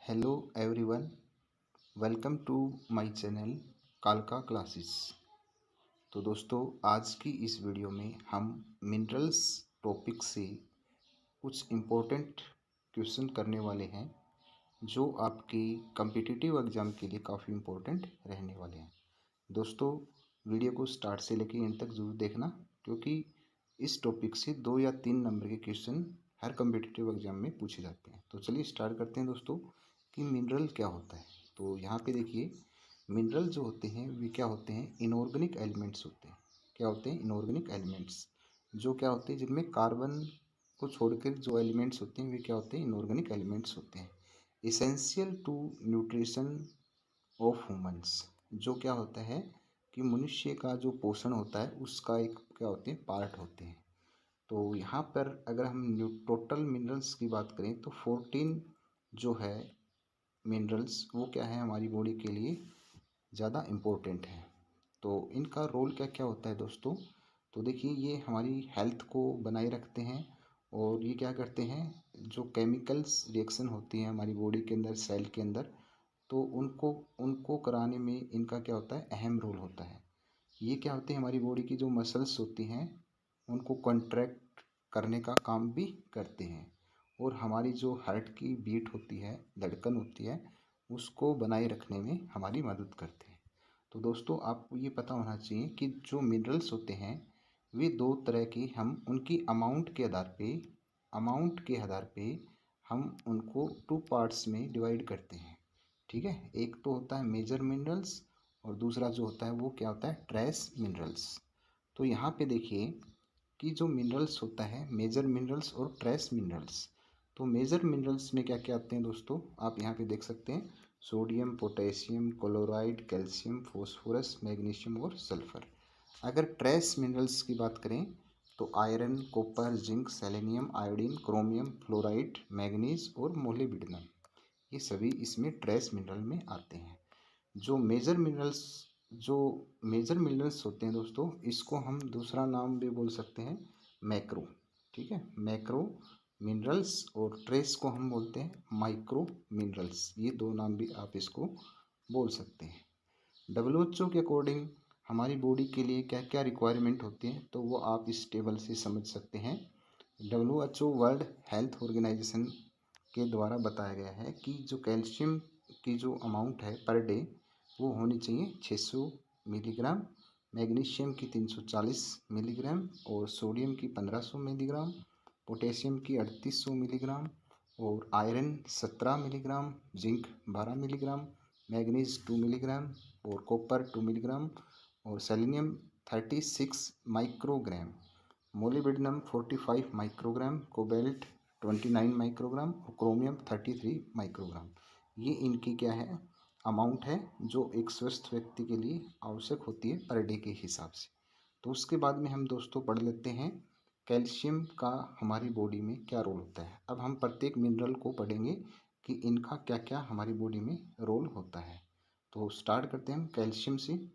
Hello everyone, welcome to my channel कालका Classes. तो दोस्तों, आज की इस वीडियो में हम मिनरल्स टॉपिक से कुछ इम्पोर्टेंट क्वेश्चन करने वाले हैं जो आपकी कम्पिटिटिव एग्ज़ाम के लिए काफ़ी इम्पोर्टेंट रहने वाले हैं। दोस्तों, वीडियो को स्टार्ट से लेकर एंड तक जरूर देखना, क्योंकि इस टॉपिक से 2 या 3 नंबर के क्वेश्चन हर कम्पिटिटिव एग्ज़ाम में पूछे जाते हैं। तो चलिए स्टार्ट करते हैं दोस्तों कि मिनरल क्या होता है। तो यहाँ पे देखिए, मिनरल जो होते हैं वे क्या होते हैं, इनऑर्गेनिक एलिमेंट्स होते हैं। क्या होते हैं? Inorganic elements. जो क्या होते हैं, जिनमें कार्बन को छोड़कर जो एलिमेंट्स होते हैं वे क्या होते हैं, इनऑर्गेनिक एलिमेंट्स होते हैं। Essential to nutrition of humans. जो क्या होता है कि मनुष्य का जो पोषण होता है उसका एक क्या होते हैं, पार्ट होते हैं। तो यहाँ पर अगर हम टोटल मिनरल्स की बात करें तो 14 जो है मिनरल्स, वो क्या है, हमारी बॉडी के लिए ज़्यादा इम्पोर्टेंट है। तो इनका रोल क्या क्या होता है दोस्तों? तो देखिए, ये हमारी हेल्थ को बनाए रखते हैं और ये क्या करते हैं, जो केमिकल्स रिएक्शन होती हैं हमारी बॉडी के अंदर, सेल के अंदर, तो उनको उनको कराने में इनका क्या होता है, अहम रोल होता है। ये क्या होते हैं, हमारी बॉडी की जो मसल्स होती हैं उनको कॉन्ट्रैक्ट करने का काम भी करते हैं, और हमारी जो हार्ट की बीट होती है, धड़कन होती है, उसको बनाए रखने में हमारी मदद करते हैं। तो दोस्तों, आपको ये पता होना चाहिए कि जो मिनरल्स होते हैं वे दो तरह की, हम उनकी अमाउंट के आधार पे हम उनको टू पार्ट्स में डिवाइड करते हैं। ठीक है, एक तो होता है मेजर मिनरल्स और दूसरा जो होता है वो क्या होता है, ट्रेस मिनरल्स। तो यहाँ पे देखिए कि जो मिनरल्स होता है, मेजर मिनरल्स और ट्रेस मिनरल्स। तो मेजर मिनरल्स में क्या क्या आते हैं दोस्तों, आप यहाँ पे देख सकते हैं, sodium, potassium, chloride, calcium, phosphorus, magnesium और सल्फर। अगर ट्रेस मिनरल्स की बात करें तो iron, copper, zinc, selenium, iodine, chromium, fluoride, manganese और मोलिब्डेनम, ये सभी इसमें ट्रेस मिनरल में आते हैं। जो मेजर मिनरल्स होते हैं दोस्तों, इसको हम दूसरा नाम भी बोल सकते हैं, मैक्रो। ठीक है, मैक्रो मिनरल्स, और ट्रेस को हम बोलते हैं माइक्रो मिनरल्स। ये दो नाम भी आप इसको बोल सकते हैं। WHO के अकॉर्डिंग हमारी बॉडी के लिए क्या क्या रिक्वायरमेंट होती है, तो वो आप इस टेबल से समझ सकते हैं। WHO वर्ल्ड हेल्थ ऑर्गेनाइजेशन के द्वारा बताया गया है कि जो कैल्शियम की जो अमाउंट है पर डे, वो होनी चाहिए 600 मिलीग्राम, मैग्नीशियम की 340 मिलीग्राम, और सोडियम की 1500 मिलीग्राम, पोटेशियम की 3800 मिलीग्राम, और iron 17 milligram, zinc 12 milligram, manganese 2 milligram, और कॉपर 2 मिलीग्राम, और selenium 36 microgram, molybdenum 45 microgram, cobalt 29 microgram और क्रोमियम 33 माइक्रोग्राम। ये इनकी क्या है, अमाउंट है जो एक स्वस्थ व्यक्ति के लिए आवश्यक होती है पर डे के हिसाब से। तो उसके बाद में हम दोस्तों पढ़ लेते हैं कैल्शियम का हमारी बॉडी में क्या रोल होता है। अब हम प्रत्येक मिनरल को पढ़ेंगे कि इनका क्या क्या हमारी बॉडी में रोल होता है। तो स्टार्ट करते हैं हम कैल्शियम से।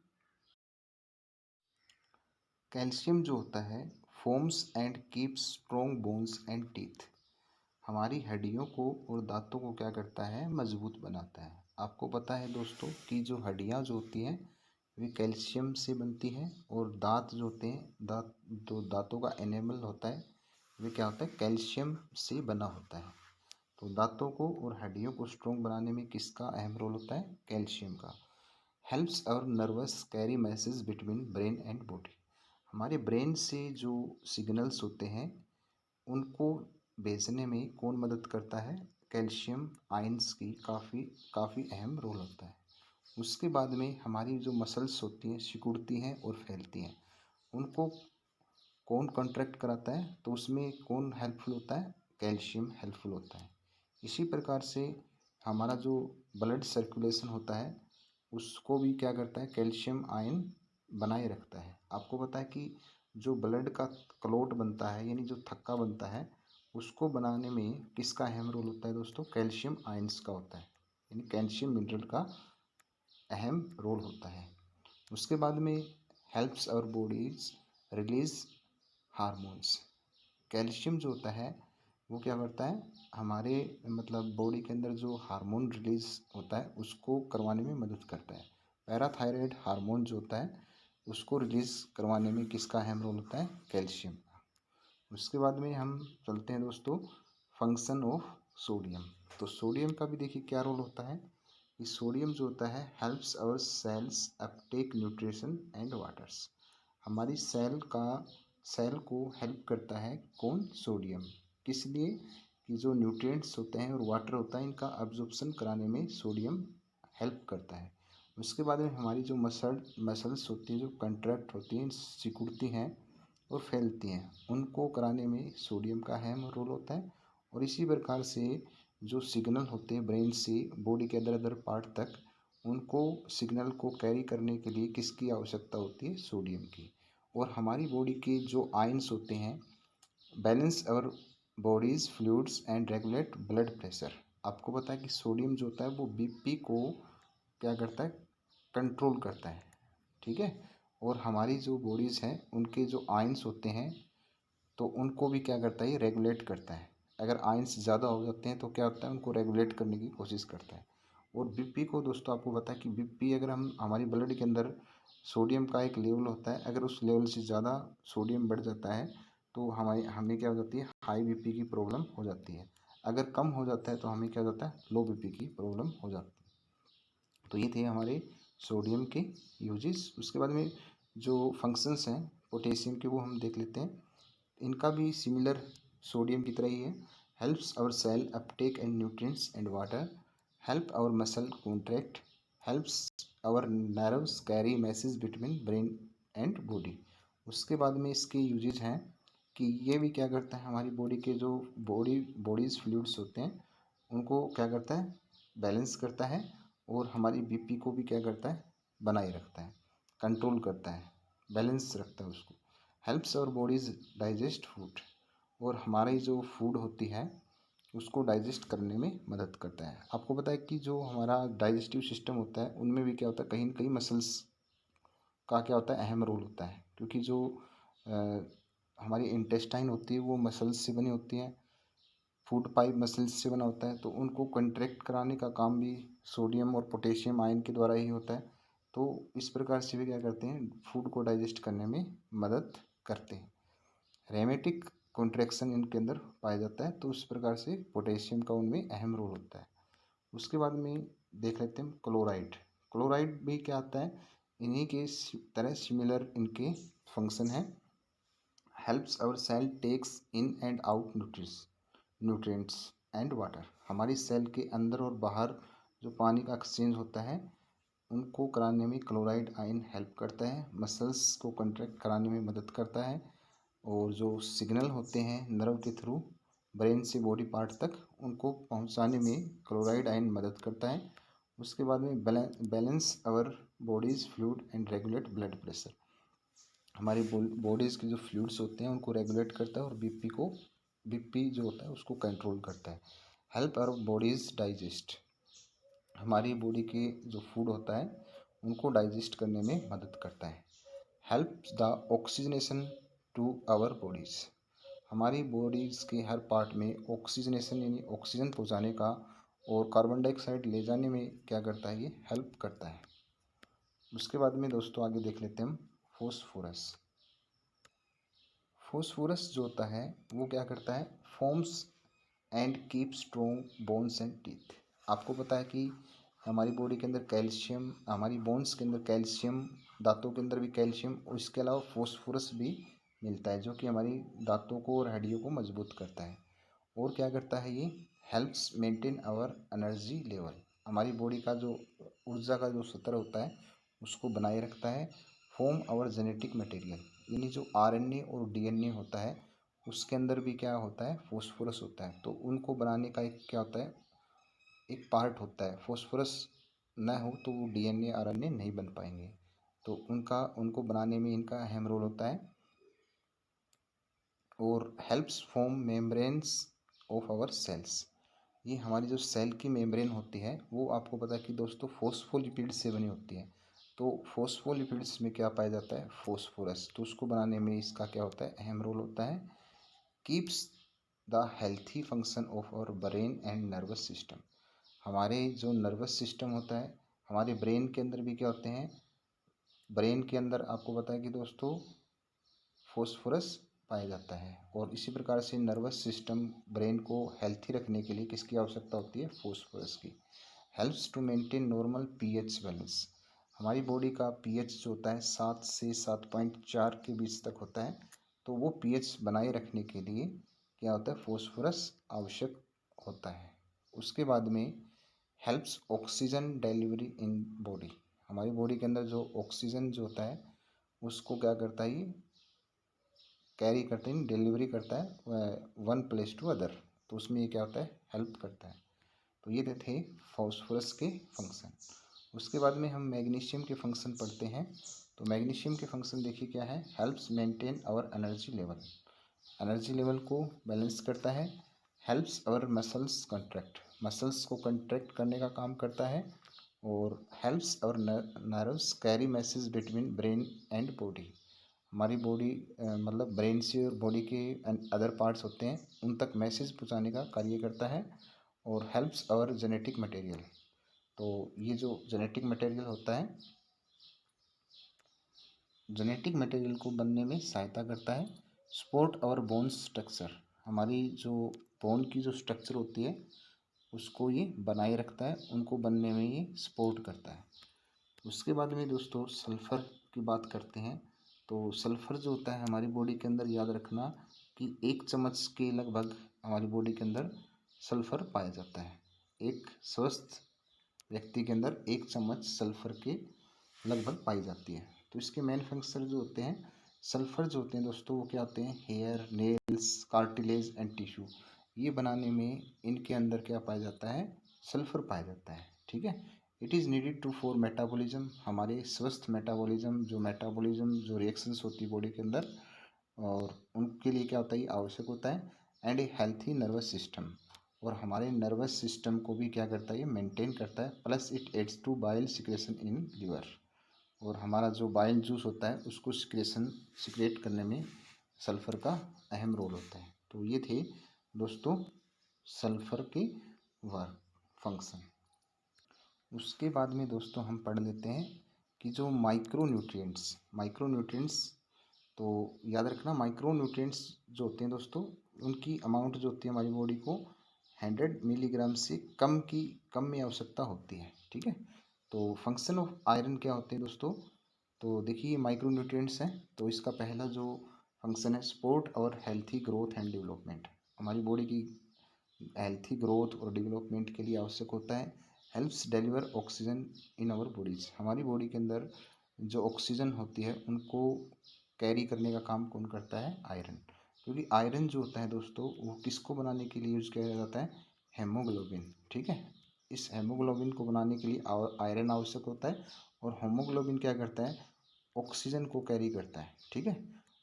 कैल्शियम जो होता है, forms and keeps strong bones and teeth. हमारी हड्डियों को और दांतों को क्या करता है, मजबूत बनाता है। आपको पता है दोस्तों कि जो हड्डियां जो होती हैं वे कैल्शियम से बनती हैं, और दांत जो होते हैं, दांतों का एनेमल होता है, वे क्या होता है, कैल्शियम से बना होता है। तो दांतों को और हड्डियों को स्ट्रॉन्ग बनाने में किसका अहम रोल होता है, कैल्शियम का। Helps our nervous carry message between brain and body. हमारे ब्रेन से जो सिग्नल्स होते हैं उनको भेजने में कौन मदद करता है, कैल्शियम आयंस की काफ़ी काफ़ी अहम रोल होता है। उसके बाद में हमारी जो मसल्स होती हैं सिकुड़ती हैं और फैलती हैं, उनको कौन कॉन्ट्रैक्ट कराता है, तो उसमें कौन हेल्पफुल होता है, कैल्शियम हेल्पफुल होता है। इसी प्रकार से हमारा जो ब्लड सर्कुलेशन होता है उसको भी क्या करता है, कैल्शियम आयन बनाए रखता है। आपको पता है कि जो ब्लड का क्लॉट बनता है, यानी जो थक्का बनता है, उसको बनाने में किसका अहम रोल होता है दोस्तों, कैल्शियम आयंस का होता है, यानी कैल्शियम मिनरल का अहम रोल होता है। उसके बाद में helps our bodies release hormones. Calcium जो होता है वो क्या करता है, हमारे मतलब बॉडी के अंदर जो हार्मोन रिलीज होता है उसको करवाने में मदद करता है। पैराथायराइड हार्मोन जो होता है उसको रिलीज करवाने में किसका अहम रोल होता है, कैल्शियम का। उसके बाद में हम चलते हैं दोस्तों फंक्शन ऑफ सोडियम। तो सोडियम का भी देखिए क्या रोल होता है कि सोडियम जो होता है helps our cells uptake nutrition and waters. हमारी सेल को हेल्प करता है कौन, सोडियम। किस लिए कि जो न्यूट्रिएंट्स होते हैं और वाटर होता है इनका अब्जॉर्प्शन कराने में सोडियम हेल्प करता है। उसके बाद में हमारी जो मसल्स होती हैं जो कंट्रैक्ट होती हैं, सिकुड़ती हैं और फैलती हैं, उनको कराने में सोडियम का अहम रोल होता है। और इसी प्रकार से जो सिग्नल होते हैं ब्रेन से बॉडी के अदर अदर पार्ट तक, उनको सिग्नल को कैरी करने के लिए किसकी आवश्यकता होती है, सोडियम की। और हमारी बॉडी के जो आयंस होते हैं balance our bodies fluids and regulate blood pressure. आपको पता है कि सोडियम जो होता है वो बीपी को क्या करता है, कंट्रोल करता है, ठीक है। और हमारी जो बॉडीज़ हैं उनके जो आयंस होते हैं तो उनको भी क्या करता है, ये रेगुलेट करता है। अगर आयंस ज़्यादा हो जाते हैं तो क्या होता है, उनको रेगुलेट करने की कोशिश करता है। और बीपी को दोस्तों आपको पता है कि बीपी अगर हम हमारी ब्लड के अंदर सोडियम का एक लेवल होता है, अगर उस लेवल से ज़्यादा सोडियम बढ़ जाता है तो हमें हमें क्या हो जाती है, हाई बीपी की प्रॉब्लम हो जाती है। अगर कम हो जाता है तो हमें क्या हो जाता है, लो बीपी की प्रॉब्लम हो जाती है। तो ये थे हमारे सोडियम के यूजेस। उसके बाद में जो फंक्शंस हैं पोटेशियम के वो हम देख लेते हैं। इनका भी सिमिलर सोडियम की तरह ही है। Helps our cell uptake and nutrients and water, help our muscle contract, helps our nerves carry message between brain and body. उसके बाद में इसके यूजेज हैं कि ये भी क्या करता है, हमारी बॉडी के जो बॉडीज फ्लूइड्स होते हैं उनको क्या करता है, बैलेंस करता है। और हमारी बीपी को भी क्या करता है, बनाए रखता है, कंट्रोल करता है, बैलेंस रखता है उसको। Helps our bodies digest food, और हमारी जो फूड होती है उसको डाइजेस्ट करने में मदद करता है। आपको पता है कि जो हमारा डाइजेस्टिव सिस्टम होता है उनमें भी क्या होता है, कहीं न कहीं मसल्स का क्या होता है, अहम रोल होता है। क्योंकि जो अ, हमारी इंटेस्टाइन होती है वो मसल्स से बनी होती है, फूड पाइप मसल्स से बना होता है, तो उनको कंट्रैक्ट कराने का काम भी सोडियम और पोटेशियम आयन के द्वारा ही होता है। तो इस प्रकार से भी क्या करते हैं, फूड को डाइजेस्ट करने में मदद करते हैं। रेमेटिक कॉन्ट्रैक्शन इनके अंदर पाया जाता है, तो उस प्रकार से पोटेशियम का उनमें अहम रोल होता है। उसके बाद में देख लेते हैं क्लोराइड। क्लोराइड भी क्या आता है, इन्हीं के तरह सिमिलर इनके फंक्शन है। Helps our cell takes in and out nutrients and water. हमारी सेल के अंदर और बाहर जो पानी का एक्सचेंज होता है उनको कराने में क्लोराइड आयन हेल्प करता है। मसल्स को कंट्रैक्ट कराने में मदद करता है। और जो सिग्नल होते हैं नर्व के थ्रू ब्रेन से बॉडी पार्ट तक उनको पहुंचाने में क्लोराइड आयन मदद करता है। उसके बाद में balance our bodies fluid and regulate blood pressure. हमारी बॉडीज़ के जो फ्लूइड्स होते हैं उनको रेगुलेट करता है और बीपी जो होता है उसको कंट्रोल करता है। हेल्प आवर बॉडीज़ डाइजेस्ट, हमारी बॉडी के जो फूड होता है उनको डाइजेस्ट करने में मदद करता है। Help the oxygenation to our bodies, हमारी बॉडीज़ के हर पार्ट में ऑक्सीजनेशन यानी ऑक्सीजन पहुंचाने का और कार्बन डाइऑक्साइड ले जाने में क्या करता है, ये हेल्प करता है। उसके बाद में दोस्तों आगे देख लेते हैं हम फॉस्फोरस। फॉस्फोरस जो होता है वो क्या करता है, forms and keep strong bones and teeth. आपको पता है कि हमारी बॉडी के अंदर कैल्शियम, हमारी बोन्स के अंदर कैल्शियम, दांतों के अंदर भी कैल्शियम और इसके अलावा फॉस्फोरस भी मिलता है जो कि हमारी दांतों को और हड्डियों को मजबूत करता है। और क्या करता है, ये helps maintain our energy level, हमारी बॉडी का जो ऊर्जा का जो स्तर होता है उसको बनाए रखता है। फॉर्म आवर जेनेटिक मटेरियल, यानी जो आरएनए और डीएनए होता है उसके अंदर भी क्या होता है, फॉस्फोरस होता है। तो उनको बनाने का एक क्या होता है, एक पार्ट होता है। फॉस्फोरस ना हो तो वो डीएनए आरएनए नहीं बन पाएंगे, तो उनको बनाने में इनका अहम रोल होता है। और helps form membranes of our cells, ये हमारी जो सेल की मेम्ब्रेन होती है वो आपको पता है कि दोस्तों फॉस्फोलिपिड से बनी होती है। तो फॉस्फोलिपिड्स में क्या पाया जाता है, फॉस्फोरस, तो उसको बनाने में इसका क्या होता है, अहम रोल होता है। Keeps the healthy function of our brain and nervous system. हमारे जो नर्वस सिस्टम होता है, हमारे ब्रेन के अंदर भी क्या होते हैं, ब्रेन के अंदर आपको पता है कि दोस्तों फॉस्फोरस पाया जाता है। और इसी प्रकार से नर्वस सिस्टम ब्रेन को हेल्थी रखने के लिए किसकी आवश्यकता होती है, फॉस्फोरस की। Helps to maintain normal pH balance. हमारी बॉडी का पीएच जो होता है 7 से 7.4 के बीच तक होता है। तो वो पीएच बनाए रखने के लिए क्या होता है, फॉस्फोरस आवश्यक होता है। उसके बाद में helps oxygen delivery in body. हमारी बॉडी के अंदर जो ऑक्सीजन जो होता है उसको क्या करता है, ये कैरी करते हैं, डिलीवरी करता है वन प्लेस टू अदर। तो उसमें ये क्या होता है, हेल्प करता है। तो ये थे फॉस्फोरस के फंक्शन। उसके बाद में हम मैग्नीशियम के फंक्शन पढ़ते हैं। तो मैग्नीशियम के फंक्शन देखिए क्या है, helps maintain our energy level. Energy level को बैलेंस करता है। Helps our muscles contract, muscles को कंट्रैक्ट करने का काम करता है। और helps our nerves carry message between brain and body. हमारी बॉडी मतलब ब्रेन से और बॉडी के अदर पार्ट्स होते हैं उन तक मैसेज पहुंचाने का कार्य करता है। और हेल्प्स आवर जेनेटिक मटेरियल। तो ये जो जेनेटिक मटेरियल होता है, जेनेटिक मटेरियल को बनने में सहायता करता है। Support our bones structure. हमारी जो बोन की जो स्ट्रक्चर होती है उसको ये बनाए रखता है, उनको बनने में ये सपोर्ट करता है। उसके बाद में दोस्तों सल्फ़र की बात करते हैं। तो सल्फ़र जो होता है हमारी बॉडी के अंदर, याद रखना कि 1 चम्मच के लगभग हमारी बॉडी के अंदर सल्फ़र पाया जाता है। एक स्वस्थ व्यक्ति के अंदर 1 चम्मच सल्फ़र के लगभग पाई जाती है। तो इसके मेन फंक्शन जो होते हैं, सल्फ़र जो होते हैं दोस्तों वो क्या होते हैं, hair, nails, cartilage and tissue, ये बनाने में इनके अंदर क्या पाया जाता है, सल्फ़र पाया जाता है। ठीक है। It is needed to for metabolism. हमारे स्वस्थ मेटाबॉलिज्म जो रिएक्शंस होती है बॉडी के अंदर, और उनके लिए क्या होता है, ये आवश्यक होता है। And A healthy nervous system. और हमारे नर्वस सिस्टम को भी क्या करता है, ये मेंटेन करता है। Plus it aids to bile secretion in liver. और हमारा जो बाइल जूस होता है उसको सिक्रेट करने में सल्फ़र का अहम रोल होता है। तो ये थे दोस्तों सल्फ़र के वर्क फंक्शन। उसके बाद में दोस्तों हम पढ़ लेते हैं कि जो माइक्रो न्यूट्रिएंट्स, तो याद रखना माइक्रो न्यूट्रिएंट्स जो होते हैं दोस्तों, उनकी अमाउंट जो होती है हमारी बॉडी को 100 मिलीग्राम से कम में आवश्यकता होती है। ठीक है। तो फंक्शन ऑफ आयरन क्या होते हैं दोस्तों, तो देखिए माइक्रो न्यूट्रिएंट्स हैं। तो इसका पहला जो फंक्शन है, support our healthy growth and development. हमारी बॉडी की हेल्थी ग्रोथ और डेवलपमेंट के लिए आवश्यक होता है। Helps deliver oxygen in our bodies. हमारी बॉडी के अंदर जो ऑक्सीजन होती है उनको कैरी करने का काम कौन करता है, आयरन। क्योंकि आयरन जो होता है दोस्तों वो किसको बनाने के लिए यूज़ किया जाता है, हेमोग्लोबिन। ठीक है। इस हेमोग्लोबिन को बनाने के लिए आयरन आवश्यक होता है। और हेमोग्लोबिन क्या करता है, ऑक्सीजन को कैरी करता है। ठीक है।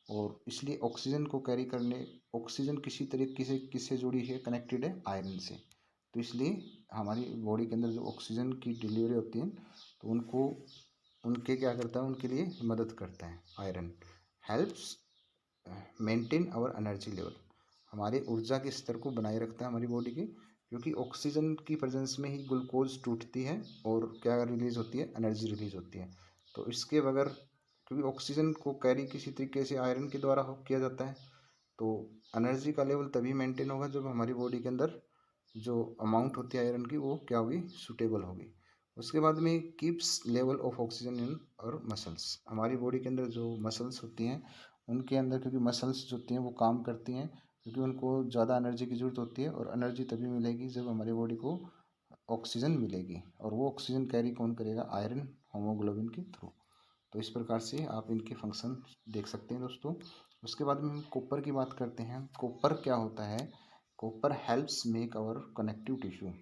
और इसलिए ऑक्सीजन को कैरी करने, ऑक्सीजन किसी तरीके से किससे जुड़ी है, कनेक्टेड है आयरन से। तो इसलिए हमारी बॉडी के अंदर जो ऑक्सीजन की डिलीवरी होती है तो उनको, उनके क्या करता है, उनके लिए मदद करता है iron. Helps maintain our energy level. हमारे ऊर्जा के स्तर को बनाए रखता है हमारी बॉडी के, क्योंकि ऑक्सीजन की प्रेजेंस में ही ग्लूकोज टूटती है और क्या रिलीज होती है, एनर्जी रिलीज होती है। तो इसके बगैर, क्योंकि ऑक्सीजन को कैरी किसी तरीके से आयरन के द्वारा किया जाता है, तो एनर्जी का लेवल तभी मेंटेन होगा जब हमारी बॉडी के अंदर जो अमाउंट होती है आयरन की वो क्या होगी, सूटेबल होगी। उसके बाद में keeps level of oxygen in और मसल्स। हमारी बॉडी के अंदर जो मसल्स होती हैं उनके अंदर, क्योंकि मसल्स जो होती हैं वो काम करती हैं, क्योंकि उनको ज़्यादा एनर्जी की ज़रूरत होती है। और एनर्जी तभी मिलेगी जब हमारी बॉडी को ऑक्सीजन मिलेगी। और वो ऑक्सीजन कैरी कौन करेगा, आयरन होमोग्लोबिन के थ्रू। तो इस प्रकार से आप इनके फंक्शन देख सकते हैं दोस्तों। उसके बाद में हम कॉपर की बात करते हैं। कॉपर क्या होता है, copper helps make our connective tissue.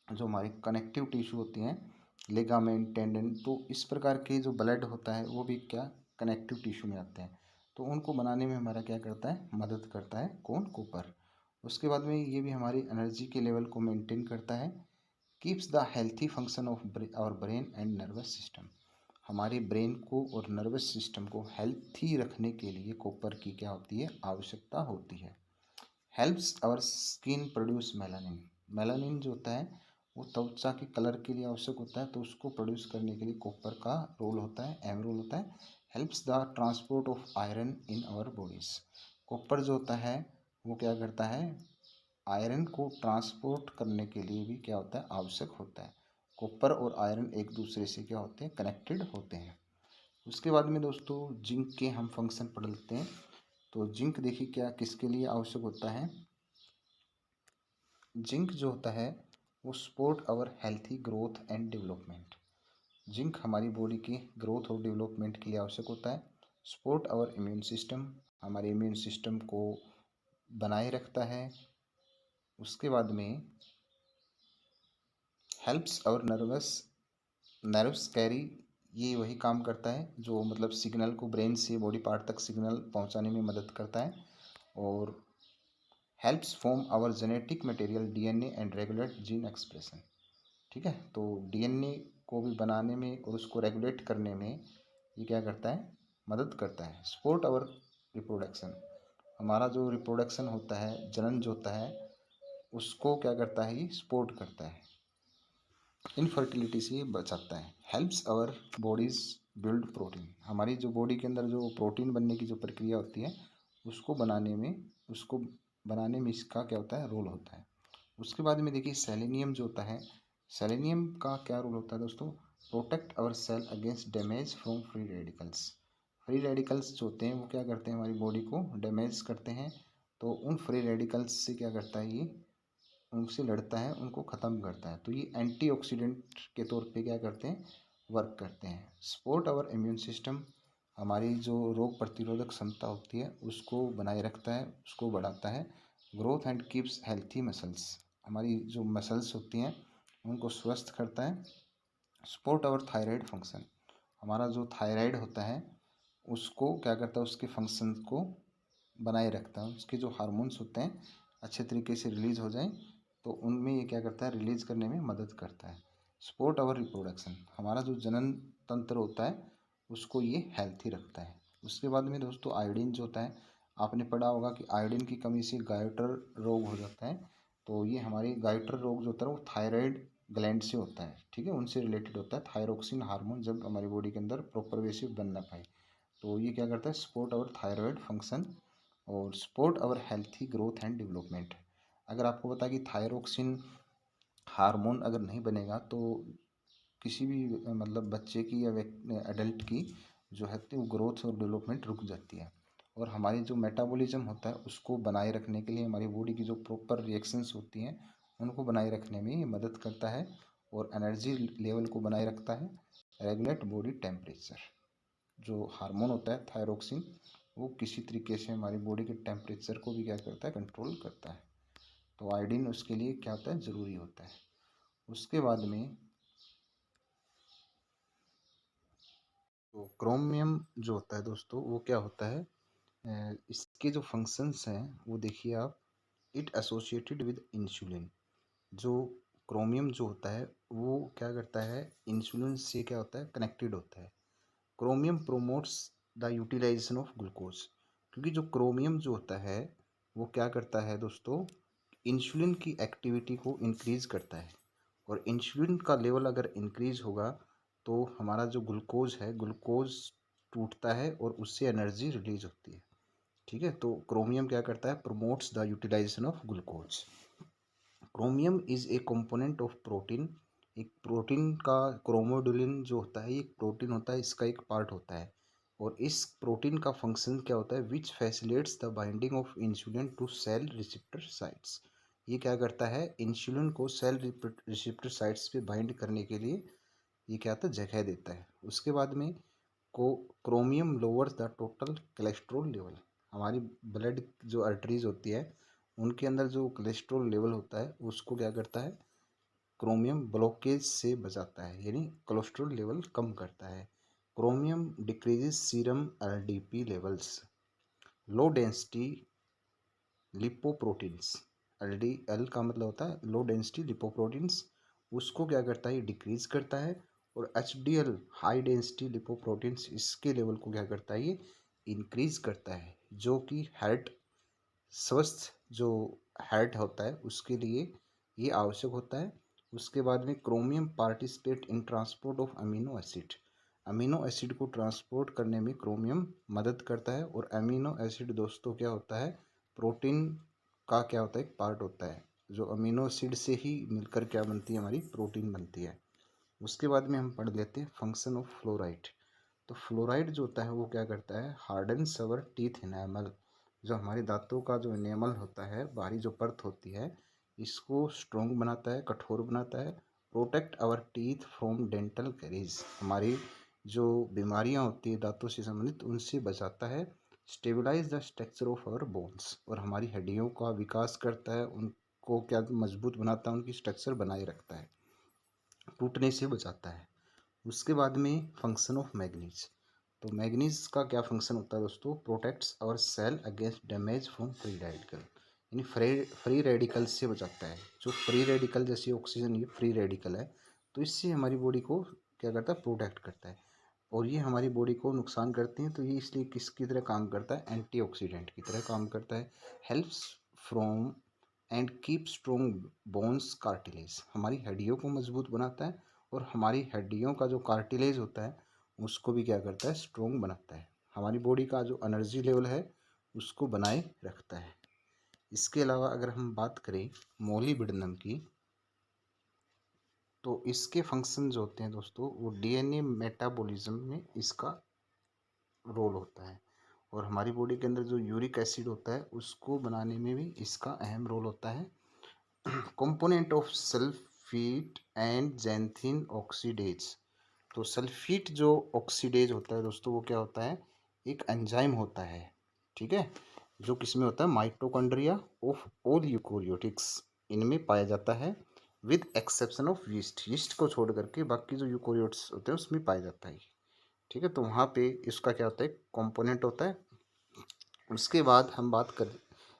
जो हमारे कनेक्टिव टिश्यू होती हैं, लिगामेंट, टेंडन, तो इस प्रकार के जो ब्लड होता है वो भी क्या, कनेक्टिव टिश्यू में आते हैं। तो उनको बनाने में हमारा क्या करता है, मदद करता है कौन, कॉपर। उसके बाद में ये भी हमारी एनर्जी के लेवल को मेंटेन करता है। Keeps the healthy function of our brain and nervous system. हमारे ब्रेन को और नर्वस सिस्टम को हेल्थी रखने के लिए कॉपर की क्या होती है, आवश्यकता होती है। Helps our skin produce melanin. Melanin जो होता है वो त्वचा के कलर के लिए आवश्यक होता है, तो उसको प्रोड्यूस करने के लिए कॉपर का रोल होता है, अहम रोल होता है। Helps the transport of iron in our bodies. Copper जो होता है वो क्या करता है, आयरन को ट्रांसपोर्ट करने के लिए भी क्या होता है, आवश्यक होता है। कॉपर और आयरन एक दूसरे से क्या होते हैं, कनेक्टेड होते हैं। उसके बाद में दोस्तों जिंक के हम फंक्शन पढ़ लेते हैं। तो जिंक देखिए क्या किसके लिए आवश्यक होता है। जिंक जो होता है वो support our healthy growth and development. Zinc हमारी बॉडी की ग्रोथ और डेवलपमेंट के लिए आवश्यक होता है। सपोर्ट आवर इम्यून सिस्टम, हमारे इम्यून सिस्टम को बनाए रखता है। उसके बाद में हेल्प्स आवर नर्व्स कैरी, ये वही काम करता है जो मतलब सिग्नल को ब्रेन से बॉडी पार्ट तक सिग्नल पहुंचाने में मदद करता है। और helps form our genetic material DNA and regulate gene expression. ठीक है, तो डीएनए को भी बनाने में और उसको रेगुलेट करने में ये क्या करता है, मदद करता है। सपोर्ट आवर रिप्रोडक्शन, हमारा जो रिप्रोडक्शन होता है, जनन जो होता है, उसको क्या करता है, ये सपोर्ट करता है, इनफर्टिलिटी से बचाता है। Helps our bodies build protein, हमारी जो बॉडी के अंदर जो प्रोटीन बनने की जो प्रक्रिया होती है उसको बनाने में इसका क्या होता है, रोल होता है। उसके बाद में देखिए सेलेनियम जो होता है, सेलेनियम का क्या रोल होता है दोस्तों, protect our cell against damage from free radicals. Free radicals जो होते हैं वो क्या करते हैं, हमारी बॉडी को डैमेज करते हैं। तो उन फ्री रेडिकल्स से क्या करता है, ये उनसे लड़ता है, उनको ख़त्म करता है। तो ये एंटीऑक्सीडेंट के तौर पे क्या करते हैं, वर्क करते हैं। सपोर्ट आवर इम्यून सिस्टम, हमारी जो रोग प्रतिरोधक क्षमता होती है उसको बनाए रखता है, उसको बढ़ाता है। Growth and keeps healthy muscles, हमारी जो मसल्स होती हैं उनको स्वस्थ करता है। सपोर्ट आवर थायराइड फंक्शन, हमारा जो थायराइड होता है उसको क्या करता है, उसके फंक्शन को बनाए रखता है। उसके जो हार्मोन्स होते हैं अच्छे तरीके से रिलीज हो जाएं तो उनमें ये क्या करता है, रिलीज करने में मदद करता है। सपोर्ट आवर रिप्रोडक्शन, हमारा जो जनन तंत्र होता है उसको ये हेल्थी रखता है। उसके बाद में दोस्तों आयोडीन जो होता है, आपने पढ़ा होगा कि आयोडीन की कमी से गायटर रोग हो जाता है। तो ये हमारी गायटर रोग जो होता है वो थायराइड ग्लैंड से होता है, ठीक है, उनसे रिलेटेड होता है। थायरोक्सिन हार्मोन जब हमारी बॉडी के अंदर प्रॉपर वे से बन ना पाए तो ये क्या करता है, सपोर्ट आवर थायराइड फंक्शन और support our healthy growth and development. अगर आपको पता है कि थायरोक्सिन हार्मोन अगर नहीं बनेगा तो किसी भी मतलब बच्चे की या एडल्ट की जो है वो ग्रोथ और डेवलपमेंट रुक जाती है। और हमारी जो मेटाबॉलिज्म होता है उसको बनाए रखने के लिए हमारी बॉडी की जो प्रॉपर रिएक्शंस होती हैं उनको बनाए रखने में ये मदद करता है। और एनर्जी लेवल को बनाए रखता है। रेगुलेट बॉडी टेम्परेचर, जो हार्मोन होता है थायरोक्सिन वो किसी तरीके से हमारी बॉडी के टेम्परेचर को भी क्या करता है, कंट्रोल करता है। तो आयोडीन उसके लिए क्या होता है, ज़रूरी होता है। उसके बाद में तो क्रोमियम जो होता है दोस्तों वो क्या होता है, इसके जो फंक्शंस हैं वो देखिए आप, इट एसोसिएटेड विद इंसुलिन। जो क्रोमियम जो होता है वो क्या करता है, इंसुलिन से क्या होता है, कनेक्टेड होता है। Chromium promotes the utilization of glucose, क्योंकि जो क्रोमियम जो होता है वो क्या करता है दोस्तों, इंसुलिन की एक्टिविटी को इंक्रीज करता है। और इंसुलिन का लेवल अगर इंक्रीज होगा तो हमारा जो ग्लूकोज है, ग्लूकोज टूटता है और उससे एनर्जी रिलीज होती है। ठीक है, तो क्रोमियम क्या करता है, promotes the utilization of glucose. Chromium is a component of protein, एक प्रोटीन का क्रोमोडुलिन जो होता है ये एक प्रोटीन होता है, इसका एक पार्ट होता है। और इस प्रोटीन का फंक्शन क्या होता है, which facilitates the binding of insulin to cell receptor sites. ये क्या करता है, इंसुलिन को सेल रिसेप्टर साइट्स पे बाइंड करने के लिए ये क्या होता है, जगह देता है। उसके बाद में को chromium lowers the total cholesterol level, हमारी ब्लड जो आर्टरीज होती है उनके अंदर जो कोलेस्ट्रॉल लेवल होता है उसको क्या करता है, क्रोमियम ब्लॉकेज से बचाता है, यानी कोलेस्ट्रॉल लेवल कम करता है। Chromium decreases serum LDP levels. Low density lipoproteins, L का मतलब होता है लो डेंसिटी लिपोप्रोटीन्स, उसको क्या करता है, डिक्रीज करता है। और H D L high density lipoproteins, इसके लेवल को क्या करता है, ये इंक्रीज करता है, जो कि हार्ट स्वस्थ जो हेड होता है उसके लिए ये आवश्यक होता है। उसके बाद में chromium participate in transport of amino acid. Amino acid को ट्रांसपोर्ट करने में क्रोमियम मदद करता है। और अमीनो एसिड दोस्तों क्या होता है, प्रोटीन का क्या होता है, एक पार्ट होता है। जो अमीनो एसिड से ही मिलकर क्या बनती है, हमारी प्रोटीन बनती है। उसके बाद में हम पढ़ लेते हैं फंक्शन ऑफ फ्लोराइड। तो फ्लोराइड जो होता है वो क्या करता है, हार्डन्स अवर टीथ इनेमल। जो हमारे दांतों का जो इनेमल होता है, बाहरी जो परत होती है, इसको स्ट्रॉन्ग बनाता है, कठोर बनाता है। Protect our teeth from dental caries. हमारी जो बीमारियां होती है दांतों से संबंधित, उनसे बचाता है। Stabilize the structure of our bones. और हमारी हड्डियों का विकास करता है, उनको क्या मजबूत बनाता है, उनकी स्ट्रक्चर बनाए रखता है, टूटने से बचाता है। उसके बाद में फंक्शन ऑफ मैग्नीज। तो मैग्नीज का क्या फंक्शन होता है दोस्तों, protects our cell against damage from free radical. यानी फ्री रेडिकल से बचाता है। जो फ्री रेडिकल जैसे ऑक्सीजन, ये फ्री रेडिकल है, तो इससे हमारी बॉडी को क्या करता है, प्रोटेक्ट करता है। और ये हमारी बॉडी को नुकसान करते हैं, तो ये इसलिए किसकी तरह काम करता है, एंटीऑक्सीडेंट की तरह काम करता है। Helps from and keep strong bones cartilage. हमारी हड्डियों को मजबूत बनाता है। और हमारी हड्डियों का जो कार्टिलेज होता है उसको भी क्या करता है, स्ट्रॉन्ग बनाता है। हमारी बॉडी का जो एनर्जी लेवल है उसको बनाए रखता है। इसके अलावा अगर हम बात करें मोलिब्डेनम की, तो इसके फंक्शन जो होते हैं दोस्तों, वो डीएनए मेटाबॉलिज्म में इसका रोल होता है। और हमारी बॉडी के अंदर जो यूरिक एसिड होता है उसको बनाने में भी इसका अहम रोल होता है। Component of sulphate and xanthine oxidase. तो सल्फेट जो ऑक्सीडेज होता है दोस्तों, वो क्या होता है, एक एंजाइम होता है, ठीक है, जो किसमें होता है, माइटोकॉन्ड्रिया ऑफ ऑल यूकोरियोटिक्स, इनमें पाया जाता है। With exception of yeast. Yeast को छोड़ करके बाकी जो यूकोरियोट्स होते हैं उसमें पाया जाता है, ठीक है। तो वहाँ पे इसका क्या होता है, कंपोनेंट होता है। उसके बाद हम बात कर,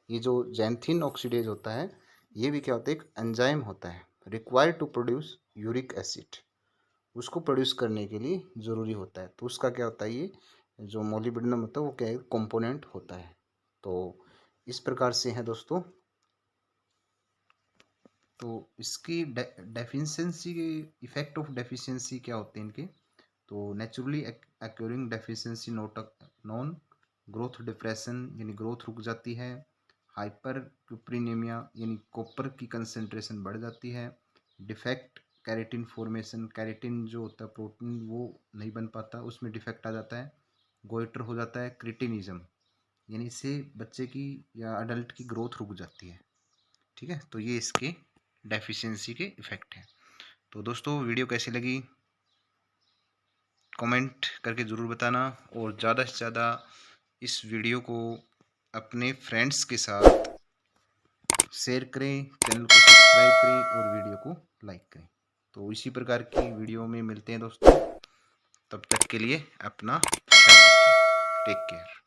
ये जो जैंथिन ऑक्सीडेज होता है, ये भी क्या होता है, एक एंजाइम होता है, required to produce uric acid. उसको प्रोड्यूस करने के लिए ज़रूरी होता है। तो उसका क्या होता है, ये जो मोलिब्डेनम होता है वो क्या है, कंपोनेंट होता है। तो इस प्रकार से है दोस्तों। तो इसकी डेफिशिएंसी के, इफेक्ट ऑफ डेफिशिएंसी क्या होते हैं इनके, तो naturally occurring deficiency note non, growth depression यानी ग्रोथ रुक जाती है, हाइपर क्यूप्रीनेमिया यानी कॉपर की कंसेंट्रेशन बढ़ जाती है, डिफेक्ट कैरेटिन फॉर्मेशन, कैरेटिन जो होता है प्रोटीन वो नहीं बन पाता, उसमें डिफेक्ट आ जाता है, गोइटर हो जाता है, क्रिटिनिज्म यानी इससे बच्चे की या अडल्ट की ग्रोथ रुक जाती है, ठीक है। तो ये इसके डेफिशिएंसी के इफ़ेक्ट हैं। तो दोस्तों वीडियो कैसी लगी कमेंट करके ज़रूर बताना। और ज़्यादा से ज़्यादा इस वीडियो को अपने फ्रेंड्स के साथ शेयर करें, चैनल को सब्सक्राइब करें और वीडियो को लाइक करें। तो इसी प्रकार की वीडियो में मिलते हैं दोस्तों। तब तक के लिए अपना ख्याल रखें। Take care.